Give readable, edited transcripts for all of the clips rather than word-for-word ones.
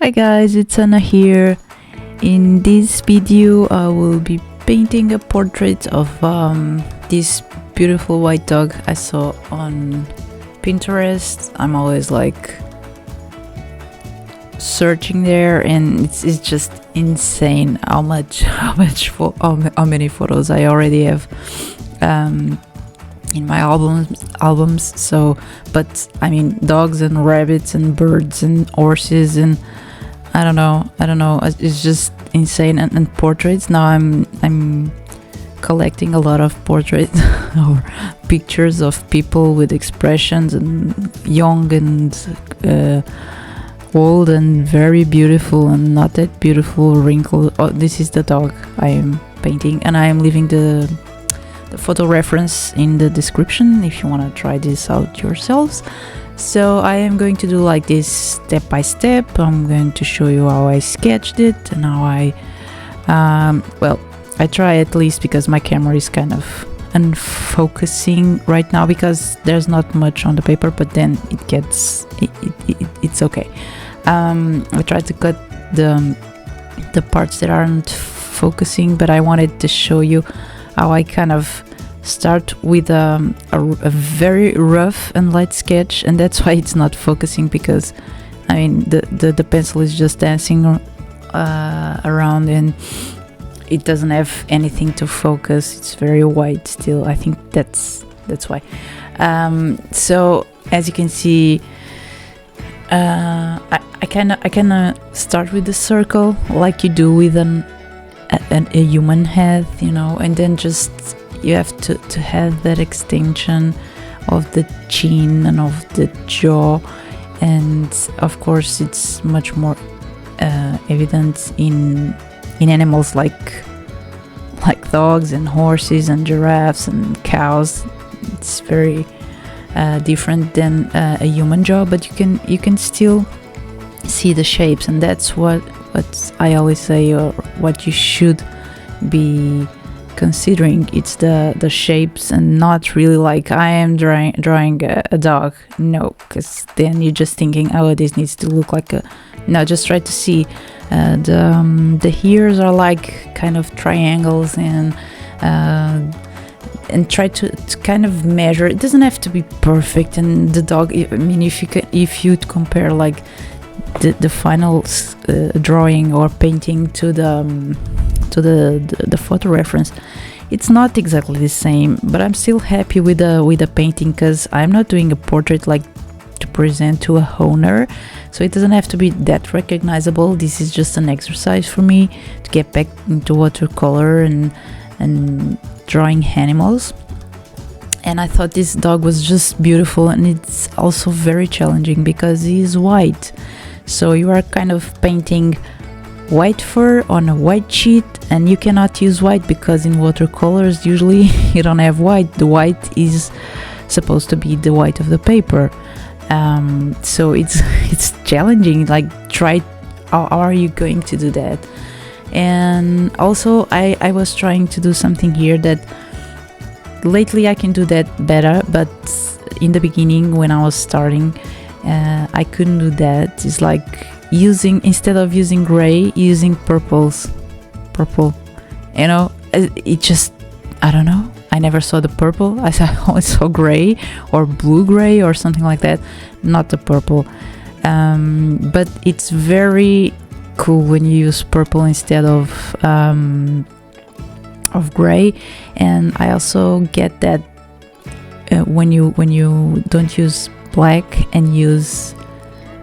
Hi guys, it's Anna here. In this video I will be painting a portrait of this beautiful white dog I saw on Pinterest. I'm always like searching there, and it's just insane how many photos I already have in my albums. So, but I mean, dogs and rabbits and birds and horses and I don't know. It's just insane. And portraits. Now I'm collecting a lot of portraits or pictures of people with expressions, and young and old and very beautiful and not that beautiful, wrinkled. Oh, this is the dog I am painting, and I am leaving the photo reference in the description if you want to try this out yourselves. So I am going to do like this step by step. I'm going to show you how I sketched it and how I I try at least, because my camera is kind of unfocusing right now because there's not much on the paper, but then it's okay. I tried to cut the parts that aren't focusing, but I wanted to show you how I kind of start with a very rough and light sketch, and that's why it's not focusing, because I mean the pencil is just dancing around and it doesn't have anything to focus. It's very white still. I think that's why. So as you can see, I kind of start with the circle like you do with a human head, you know, and then just you have to have that extension of the chin and of the jaw, and of course it's much more evident in animals like dogs and horses and giraffes and cows. It's very different than a human jaw, but you can still see the shapes, and that's what I always say, or what you should be considering. It's the shapes, and not really like I am drawing a dog. No, because then you're just thinking, oh, this needs to look like a. No, just try to see the ears are like kind of triangles, and try to kind of measure. It doesn't have to be perfect. And the dog, I mean, if you'd compare like the final drawing or painting to the photo reference, it's not exactly the same, but I'm still happy with the painting, because I'm not doing a portrait like to present to a owner, so it doesn't have to be that recognizable. This is just an exercise for me to get back into watercolor and drawing animals. And I thought this dog was just beautiful, and it's also very challenging because he is white, so you are kind of painting white fur on a white sheet, and you cannot use white because in watercolors usually you don't have white. The white is supposed to be the white of the paper, so it's challenging. Like, how are you going to do that? And also I was trying to do something here that lately I can do that better, but in the beginning when I was starting, I couldn't do that. It's like instead of using gray, using purple, you know. It just, I don't know, I never saw the purple. I always saw gray or blue gray or something like that, not the purple. But it's very cool when you use purple instead of gray. And I also get that when you don't use black and use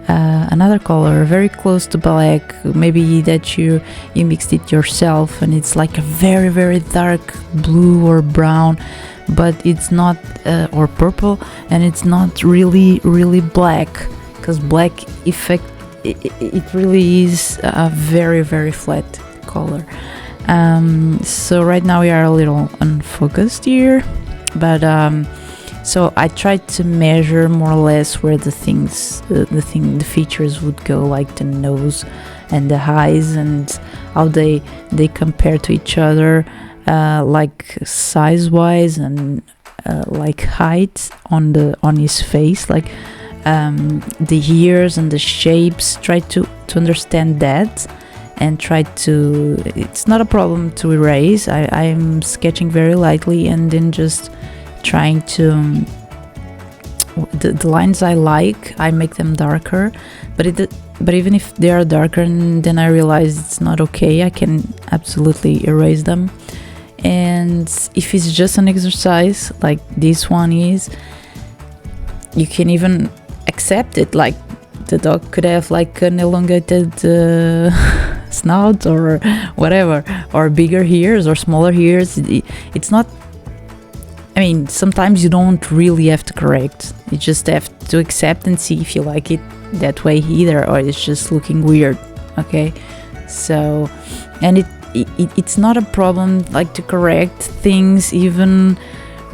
another color very close to black, maybe that you mixed it yourself, and it's like a very, very dark blue or brown, but it's not or purple, and it's not really, really black, because black effect, it really is a very, very flat color. So right now we are a little unfocused here, but so I tried to measure more or less where the features would go, like the nose and the eyes, and how they compare to each other, like size wise and like height on his face, like the ears and the shapes. Try to understand that, and try to, it's not a problem to erase. I'm sketching very lightly, and then just trying to the lines I like, I make them darker, but even if they are darker, and then I realize it's not okay, I can absolutely erase them. And if it's just an exercise like this one is, you can even accept it, like the dog could have like an elongated snout or whatever, or bigger ears or smaller ears. It's not, I mean, sometimes you don't really have to correct, you just have to accept and see if you like it that way either, or it's just looking weird. Okay, so, and it's not a problem like to correct things even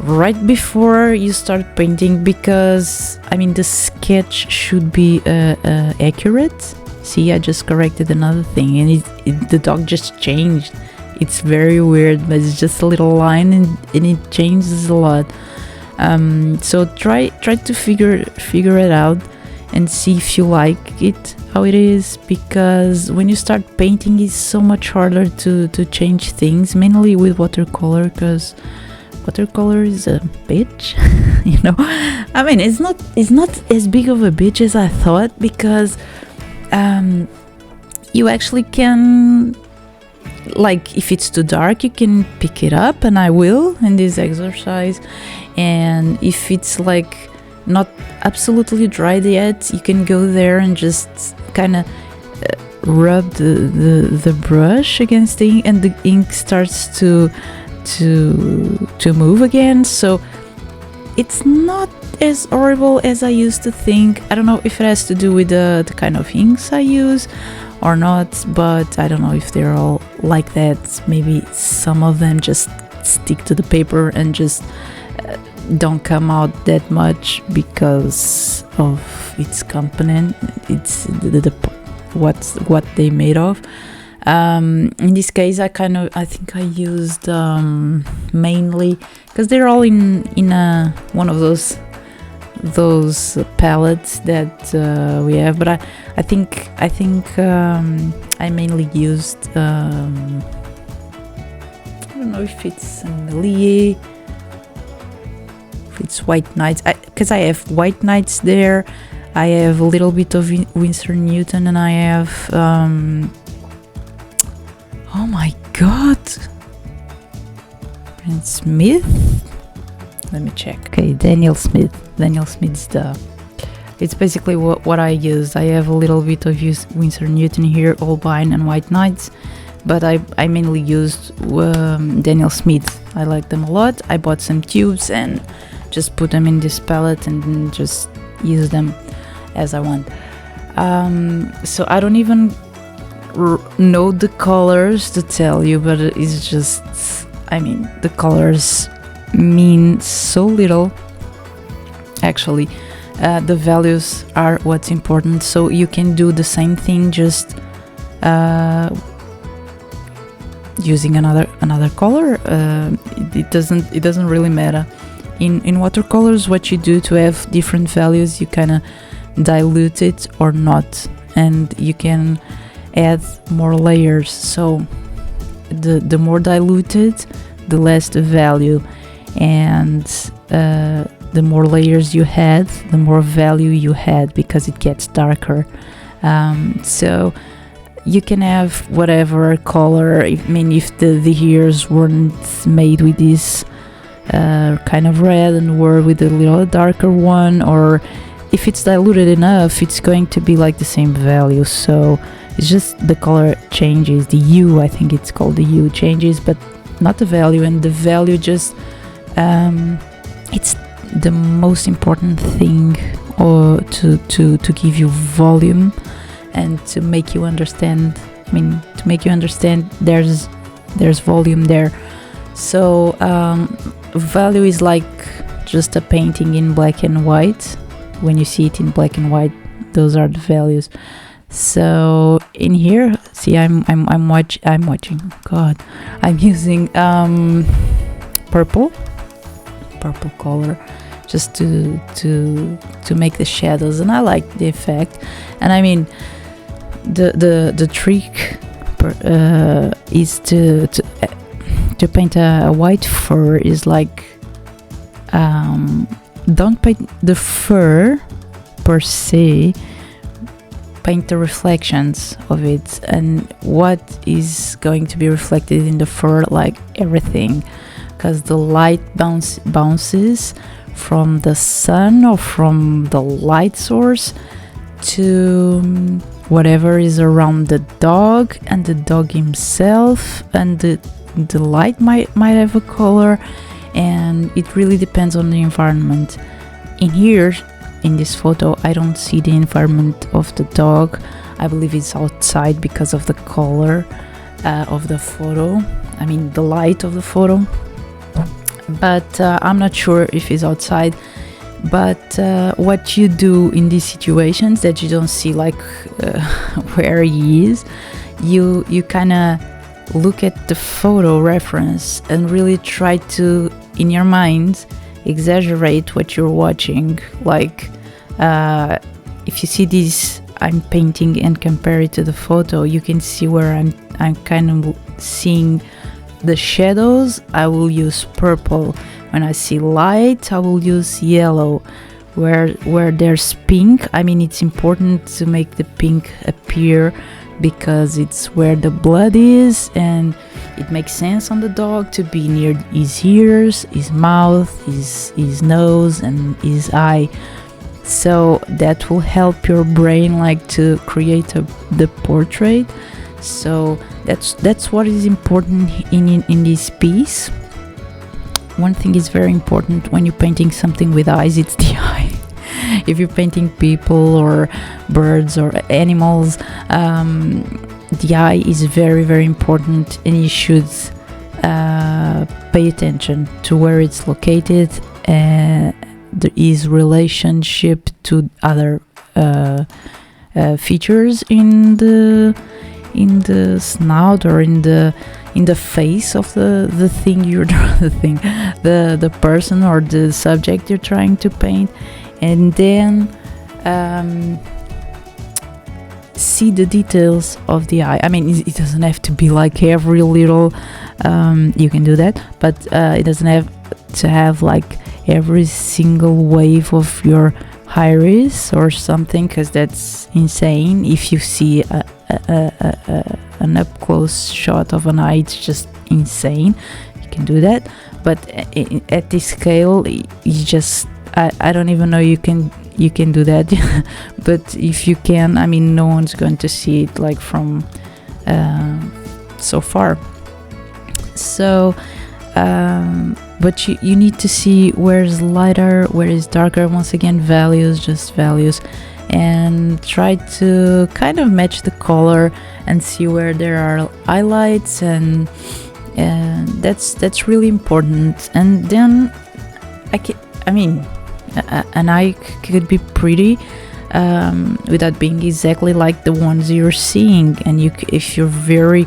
right before you start painting, because I mean the sketch should be accurate. See, I just corrected another thing, and the dog just changed. It's very weird, but it's just a little line, and it changes a lot. So try to figure it out and see if you like it how it is, because when you start painting it's so much harder to change things, mainly with watercolor, because watercolor is a bitch. You know, I mean, it's not as big of a bitch as I thought, because you actually can, like, if it's too dark you can pick it up, and I will in this exercise. And if it's like not absolutely dried yet, you can go there and just kind of rub the brush against the ink, and the ink starts to move again. So it's not as horrible as I used to think. I don't know if it has to do with the kind of inks I use or not, but I don't know if they're all like that. Maybe some of them just stick to the paper and just don't come out that much because of its component. It's what they made of. In this case, I think I used mainly, because they're all in one of those palettes that we have, but I think I mainly used I don't know if it's a Millier, if it's White Nights, because I have White Nights there, I have a little bit of Winsor Newton, and I have oh my god, and Smith, let me check. Okay, Daniel Smith's it's basically what I used. I have a little bit of Winsor Newton here, Holbein and White Nights, but I mainly used Daniel Smith. I like them a lot. I bought some tubes and just put them in this palette and just use them as I want. So I don't even know the colors to tell you, but it's just, I mean, the colors mean so little actually. The values are what's important, so you can do the same thing, just using another color. It doesn't really matter. In watercolors, what you do to have different values, you kind of dilute it or not, and you can add more layers. So the more diluted, the less the value, and the more layers you had, the more value you had, because it gets darker. So you can have whatever color. I mean, if the ears weren't made with this kind of red and were with a little darker one, or if it's diluted enough, it's going to be like the same value. So it's just the color changes, the hue, I think it's called, the hue changes, but not the value. And the value just it's the most important thing, or to give you volume and to make you understand. I mean, to make you understand there's volume there. So value is like just a painting in black and white. When you see it in black and white, those are the values. So in here, see, I'm watching. God, I'm using purple color just to make the shadows, and I like the effect. And I mean, the trick is to paint a white fur is like, don't paint the fur per se, paint the reflections of it and what is going to be reflected in the fur, like everything, because the light bounces from the sun or from the light source to whatever is around the dog and the dog himself, and the light might have a color, and it really depends on the environment. In here, in this photo, I don't see the environment of the dog. I believe it's outside because of the color of the photo, I mean the light of the photo, but I'm not sure if it's outside. But what you do in these situations that you don't see, like where he is, you kind of look at the photo reference and really try to, in your mind, exaggerate what you're watching. Like if you see this, I'm painting, and compare it to the photo, you can see where I'm kind of seeing the shadows. I will use purple. When I see light, I will use yellow. Where there's pink, I mean, it's important to make the pink appear because it's where the blood is, and it makes sense on the dog to be near his ears, his mouth, his nose, and his eye. So that will help your brain like to create the portrait. So that's what is important in this piece. One thing is very important when you're painting something with eyes, it's the eye. If you're painting people or birds or animals, the eye is very, very important, and you should pay attention to where it's located, his relationship to other features in the snout or in the face of the thing you're the person or the subject you're trying to paint. And then see the details of the eye. I mean, it doesn't have to be like every little, you can do that, but it doesn't have to have like every single wave of your iris or something, because that's insane. If you see an up close shot of an eye, it's just insane. You can do that, but at this scale, you just I don't even know you can do that. But if you can, I mean, no one's going to see it like from so far. So but you need to see where is lighter, where is darker. Once again, values, just values, and try to kind of match the color and see where there are highlights, and that's really important. And then I mean, an eye could be pretty without being exactly like the ones you're seeing. And if you're very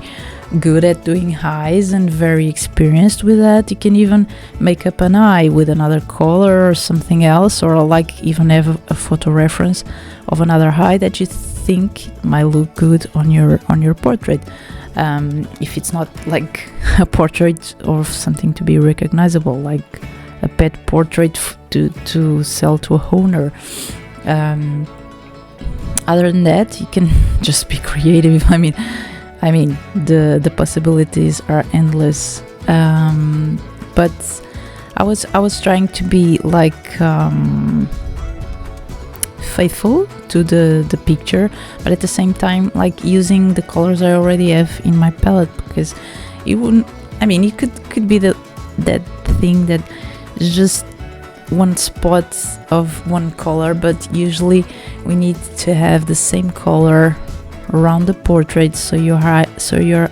good at doing eyes and very experienced with that, you can even make up an eye with another color or something else, or like even have a photo reference of another eye that you think might look good on your portrait. If it's not like a portrait of something to be recognizable, like a pet portrait to sell to a owner. Other than that, you can just be creative. I mean, the possibilities are endless. But I was trying to be like faithful to the picture, but at the same time, like using the colors I already have in my palette, because it wouldn't. I mean, it could be that thing that is just one spot of one color, but usually we need to have the same color around the portrait, so your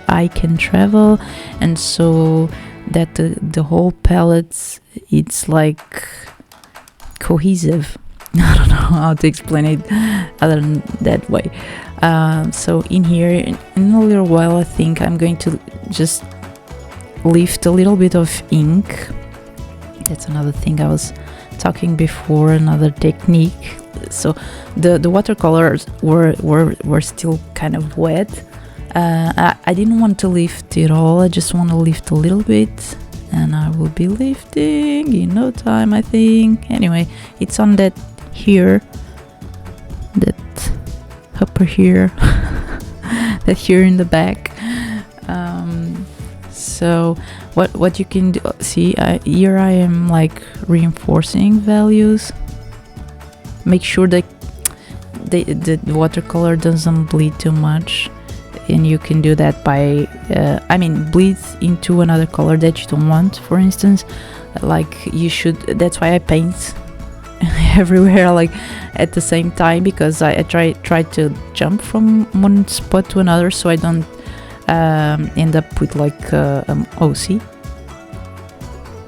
eye can travel, and so that the whole palette, it's like cohesive. I don't know how to explain it other than that way. So in here, in a little while, I think I'm going to just lift a little bit of ink. That's another thing I was talking before, another technique. So the watercolors were still kind of wet. I didn't want to lift it all, I just want to lift a little bit, and I will be lifting in no time, I think. Anyway, it's on that here, that upper here, that here in the back. So what you can do, see, here I am like reinforcing values. Make sure that the watercolor doesn't bleed too much, and you can do that by bleed into another color that you don't want, for instance. Like you should, that's why I paint everywhere like at the same time, because I try to jump from one spot to another, so I don't end up with like OC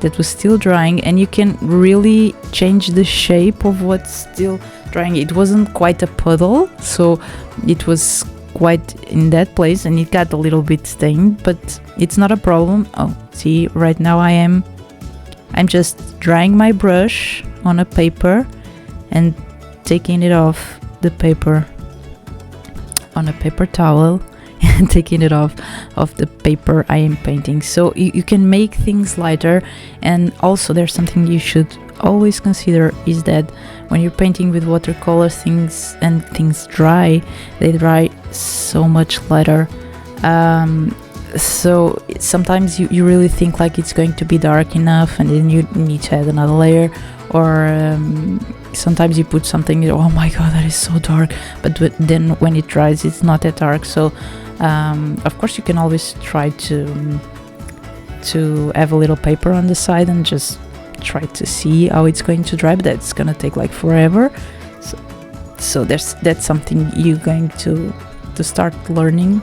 that was still drying. And you can really change the shape of what's still drying. It wasn't quite a puddle, so it was quite in that place, and it got a little bit stained, but it's not a problem. Oh, see, right now I'm just drying my brush on a paper and taking it off the paper on a paper towel and taking it off of the paper I am painting. So you can make things lighter. And also there's something you should always consider, is that when you're painting with watercolor, things dry, they dry so much lighter. So sometimes you really think like it's going to be dark enough, and then you need to add another layer, or sometimes you put something, oh my god, that is so dark, but then when it dries it's not that dark. So of course you can always try to have a little paper on the side and just try to see how it's going to dry, but that's gonna take like forever. So that's something you're going to start learning.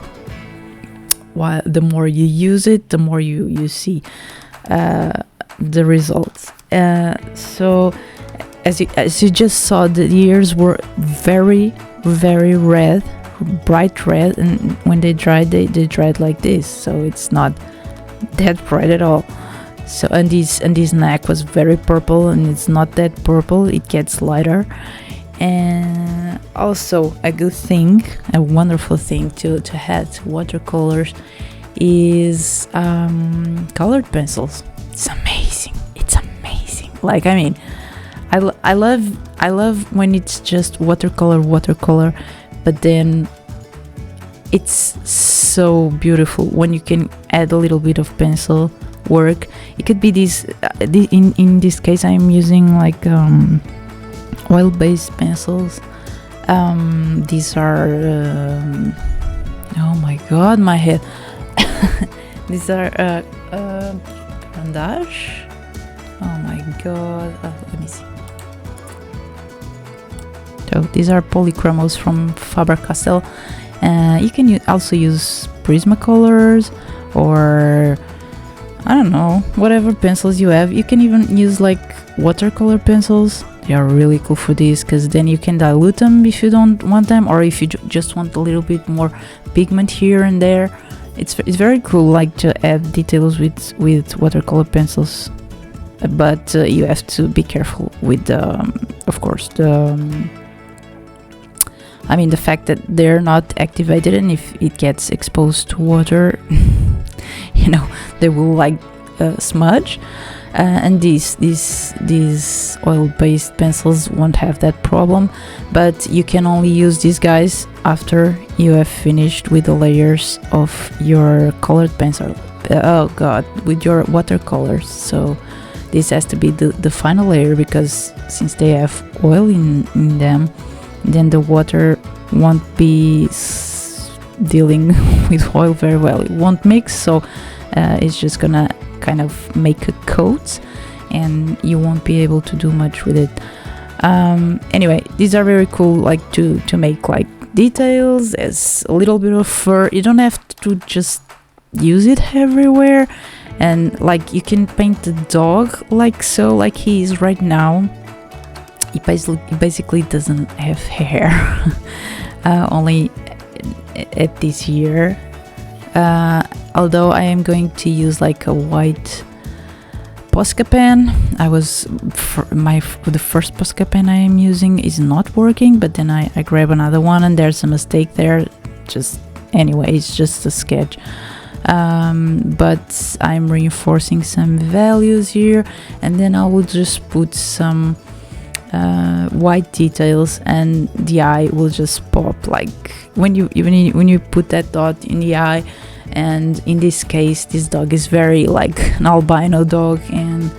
While the more you use it, the more you see the results. So as you just saw, the ears were very, very red, bright red, and when they dried, they dried like this. So it's not that bright at all. So and this neck was very purple, and it's not that purple, it gets lighter. And also a good thing, a wonderful thing to add to watercolors is colored pencils. It's amazing. Like, I mean, I love when it's just watercolor, but then it's so beautiful when you can add a little bit of pencil work. It could be this in this case I'm using like oil-based pencils. These are oh my god, my head. These are Brandage. Oh my god, let me see. So these are polychromos from Faber-Castell. You can also use Prismacolors, or I don't know, whatever pencils you have. You can even use like watercolor pencils. They are really cool for this, because then you can dilute them if you don't want them, or if you just want a little bit more pigment here and there. It's very cool, like, to add details with watercolor pencils, but you have to be careful with of course the fact that they're not activated, and if it gets exposed to water, they will like smudge. And these oil-based pencils won't have that problem, but you can only use these guys after you have finished with the layers of your colored pencil. With your watercolors. So this has to be the final layer, because since they have oil in them, then the water won't be dealing with oil very well. It won't mix, so it's just gonna kind of make a coat, and you won't be able to do much with it. Anyway, these are very cool, like to make like details as a little bit of fur. You don't have to just use it everywhere, and like you can paint the dog like so, like he is right now. He basically doesn't have hair. Only at this year. Although I am going to use like a white Posca pen. The first Posca pen I am using is not working, but then I grab another one and there's a mistake there. Anyway, it's just a sketch. But I'm reinforcing some values here, and then I will just put some white details, and the eye will just pop. Like when you put that dot in the eye. And in this case, this dog is very like an albino dog, and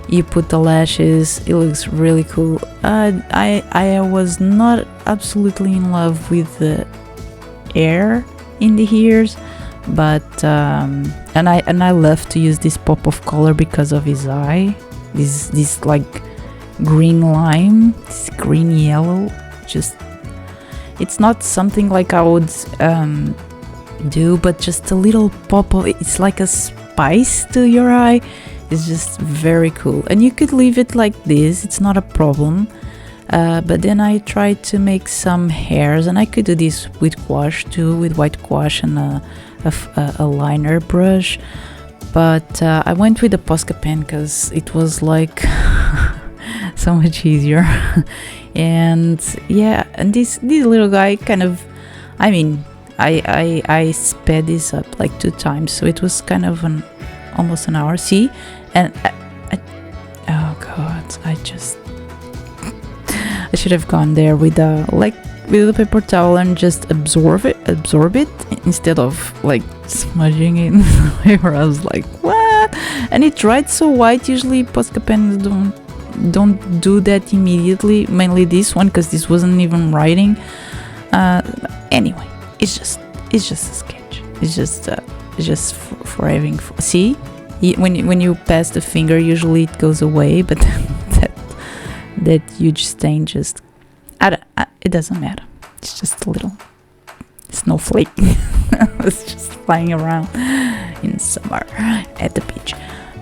you put the lashes, it looks really cool. I was not absolutely in love with the hair in the ears, but and I love to use this pop of color because of his eye, this like green lime, this green yellow. Just, it's not something like I would do, but just a little pop of it's like a spice to your eye. It's just very cool, and you could leave it like this, it's not a problem. But then I tried to make some hairs, and I could do this with gouache too, with white gouache and a liner brush, but I went with the Posca pen because it was like so much easier. And yeah, and this little guy kind of, I mean, I sped this up like 2 times, so it was kind of almost an hour. See, and oh god, I should have gone there with the paper towel and just absorb it instead of like smudging it in the way where I was like, what? And it dried so white. Usually Posca pens don't do that immediately, mainly this one, because this wasn't even writing. Anyway, it's just a sketch. It's just for having fun. See, when you pass the finger, usually it goes away, but that huge stain just, it doesn't matter. It's just a little snowflake. It's just flying around in summer at the beach.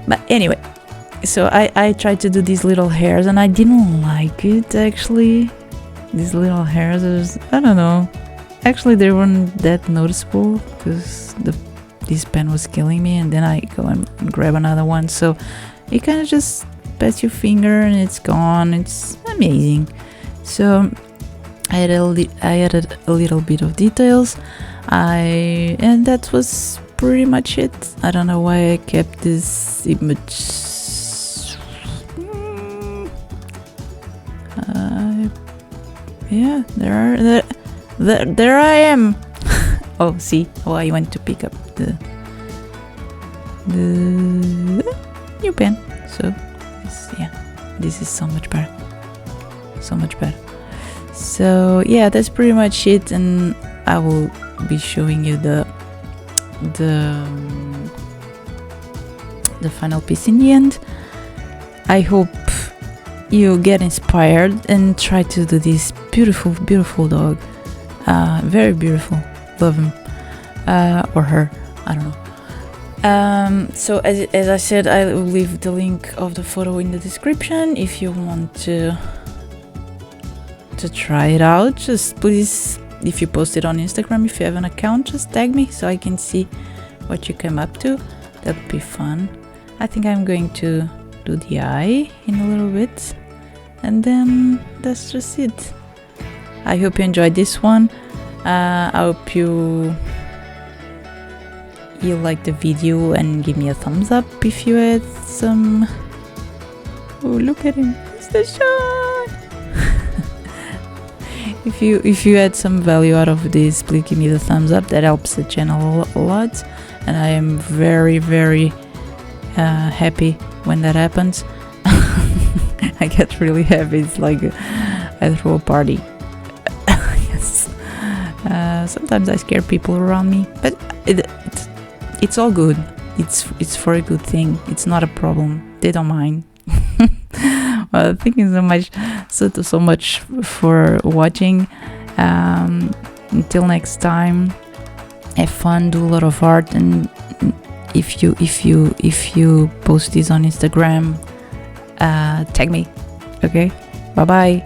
But anyway, so I tried to do these little hairs, and I didn't like it actually. These little hairs, I don't know. Actually, they weren't that noticeable because this pen was killing me, and then I go and grab another one. So you kind of just pass your finger and it's gone. It's amazing. So I added a little bit of details. And that was pretty much it. I don't know why I kept this image. Yeah, there I am. Oh, see, I went to pick up the new pen. So this is so much better. So yeah, that's pretty much it, and I will be showing you the final piece in the end. I hope you get inspired and try to do this beautiful dog. Very beautiful. Love him. Or her. I don't know. So as I said, I will leave the link of the photo in the description if you want to try it out. Just please, if you post it on Instagram, if you have an account, just tag me so I can see what you came up to. That would be fun. I think I'm going to do the eye in a little bit, and then that's just it. I hope you enjoyed this one. I hope you like the video and give me a thumbs up if you had some. Oh, look at him, it's the shot. If you had some value out of this, please give me the thumbs up. That helps the channel a lot, and I am very happy when that happens. I get really happy. It's like I throw a party. Yes. Sometimes I scare people around me, but it's all good. It's for a good thing. It's not a problem. They don't mind. Well, thank you so much for watching. Until next time, have fun, do a lot of art, and if you post this on Instagram, tag me. Okay, bye bye.